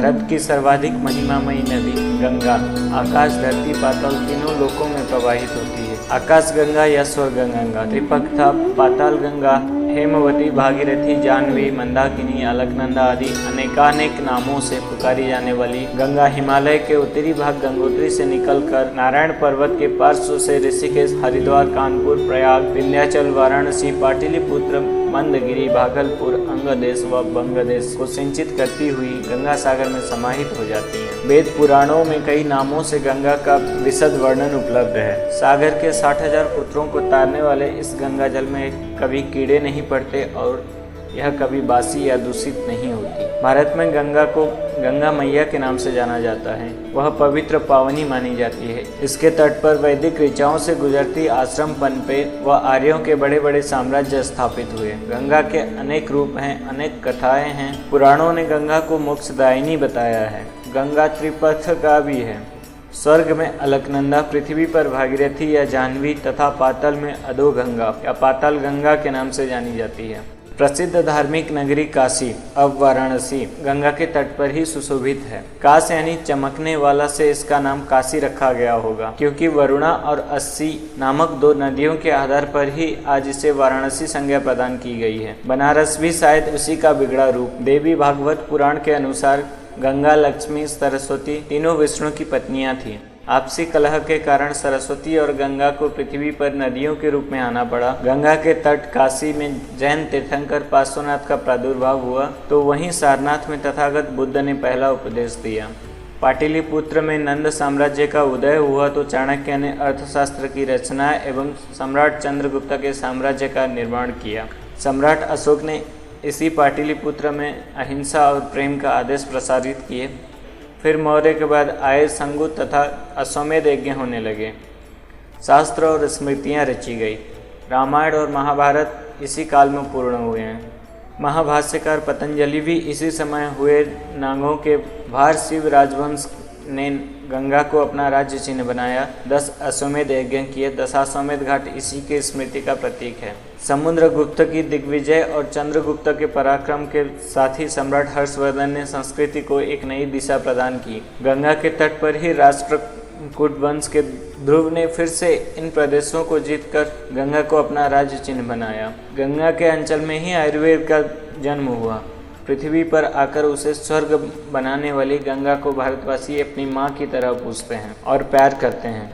भारत की सर्वाधिक महिमामयी नदी गंगा आकाश, धरती, पाताल तीनों लोकों में प्रवाहित होती है। आकाश गंगा या स्वर्ग गंगा, त्रिपक्षा, पाताल गंगा, हेमवती, भागीरथी, जाह्नवी, मंदाकिनी, अलकनंदा आदि अनेकानेक नामों से पुकारी जाने वाली गंगा हिमालय के उत्तरी भाग गंगोत्री से निकलकर नारायण पर्वत के पार्श्व से ऋषिकेश, हरिद्वार, कानपुर, प्रयाग, विंध्याचल, वाराणसी, पाटलिपुत्र, मंदगिरी, भागलपुर, अंगदेश व बंगदेश को सिंचित करती हुई गंगा सागर में समाहित हो जाती हैं। वेद पुराणों में कई नामों से गंगा का विशद वर्णन उपलब्ध है। सागर के 60,000 पुत्रों को तारने वाले इस गंगा जल में कभी कीड़े नहीं पड़ते और यह कभी बासी या दूषित नहीं होती। भारत में गंगा को गंगा मैया के नाम से जाना जाता है। वह पवित्र पावनी मानी जाती है। इसके तट पर वैदिक ऋचाओं से गुजरती आश्रम पनपे व आर्यों के बड़े बड़े साम्राज्य स्थापित हुए। गंगा के अनेक रूप हैं, अनेक कथाएं हैं। पुराणों ने गंगा को मोक्षदायिनी बताया है। गंगा त्रिपथ का भी है। स्वर्ग में अलकनंदा, पृथ्वी पर भागीरथी या जाह्नवी तथा पाताल में अधोगंगा या पाताल गंगा के नाम से जानी जाती है। प्रसिद्ध धार्मिक नगरी काशी, अब वाराणसी, गंगा के तट पर ही सुशोभित है। काश यानी चमकने वाला से इसका नाम काशी रखा गया होगा, क्योंकि वरुणा और अस्सी नामक दो नदियों के आधार पर ही आज इसे वाराणसी संज्ञा प्रदान की गई है। बनारस भी शायद उसी का बिगड़ा रूप। देवी भागवत पुराण के अनुसार गंगा, लक्ष्मी, सरस्वती तीनों विष्णु की पत्नियां थीं। आपसी कलह के कारण सरस्वती और गंगा को पृथ्वी पर नदियों के रूप में आना पड़ा। गंगा के तट काशी में जैन तीर्थंकर पार्श्वनाथ का प्रादुर्भाव हुआ तो वहीं सारनाथ में तथागत बुद्ध ने पहला उपदेश दिया। पाटलिपुत्र में नंद साम्राज्य का उदय हुआ तो चाणक्य ने अर्थशास्त्र की रचना एवं सम्राट चंद्रगुप्त के साम्राज्य का निर्माण किया। सम्राट अशोक ने इसी पाटलिपुत्र में अहिंसा और प्रेम का आदेश प्रसारित किए। फिर मौर्य के बाद आए शंगु तथा अश्वमेध यज्ञ होने लगे। शास्त्र और स्मृतियाँ रची गई। रामायण और महाभारत इसी काल में पूर्ण हुए हैं। महाभाष्यकार पतंजलि भी इसी समय हुए। नागों के भार शिव राजवंश ने गंगा को अपना राज्य चिन्ह बनाया। 10 अश्वमेध यज्ञ किए। दशाश्वमेध घाट इसी के स्मृति का प्रतीक है। समुद्रगुप्त की दिग्विजय और चंद्रगुप्त के पराक्रम के साथ ही सम्राट हर्षवर्धन ने संस्कृति को एक नई दिशा प्रदान की। गंगा के तट पर ही राष्ट्रकूट वंश के ध्रुव ने फिर से इन प्रदेशों को जीतकर गंगा को अपना राज्य चिन्ह बनाया। गंगा के अंचल में ही आयुर्वेद का जन्म हुआ। पृथ्वी पर आकर उसे स्वर्ग बनाने वाली गंगा को भारतवासी अपनी माँ की तरह पूजते हैं और प्यार करते हैं।